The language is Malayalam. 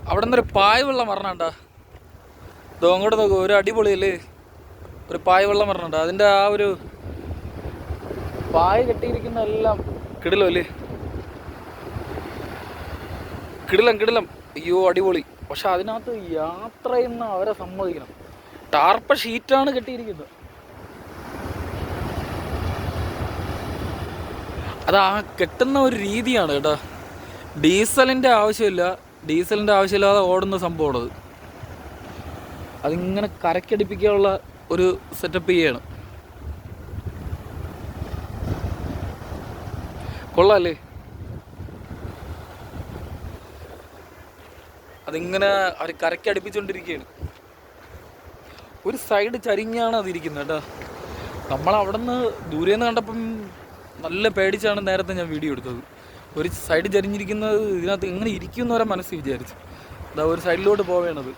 അവിടെ നിന്നൊരു പായ വെള്ളം പറഞ്ഞാണ്ടാ. ഇതോ അങ്ങോട്ട് നോക്കൂ, ഒരു അടിപൊളിയല്ലേ, ഒരു പായ വെള്ളം പറഞ്ഞിട്ടുണ്ട്. അതിൻ്റെ ആ ഒരു പായ കെട്ടിയിരിക്കുന്ന എല്ലാം കിടിലല്ലേ, കിടിലം. അയ്യോ അടിപൊളി. പക്ഷെ അതിനകത്ത് യാത്ര ചെയ്യുന്ന അവരെ സമ്മതിക്കണം. ടാർപ്പ ഷീറ്റാണ് കെട്ടിയിരിക്കുന്നത്. അത് ആ കെട്ടുന്ന ഒരു രീതിയാണ് കേട്ടോ. ഡീസലിൻ്റെ ആവശ്യമില്ലാതെ ഓടുന്ന സംഭവമാണത്. അതിങ്ങനെ കരക്കടിപ്പിക്കാനുള്ള ഒരു സെറ്റപ്പ് ചെയ്യാണ്. കൊള്ളാല്ലേ? അതിങ്ങനെ അവർ കരക്കടിപ്പിച്ചുകൊണ്ടിരിക്കുകയാണ്. ഒരു സൈഡ് ചരിഞ്ഞാണ് അതിരിക്കുന്നത് കേട്ടോ. നമ്മളവിടെ നിന്ന് ദൂരെ നിന്ന് കണ്ടപ്പം നല്ല പേടിച്ചാണ് നേരത്തെ ഞാൻ വീഡിയോ എടുത്തത്. ഒരു സൈഡ് ചരിഞ്ഞിരിക്കുന്നത് ഇതിനകത്ത് എങ്ങനെ ഇരിക്കും എന്ന് വരെ മനസ്സിൽ വിചാരിച്ചു. അതാ ഒരു സൈഡിലോട്ട് പോവേണത്.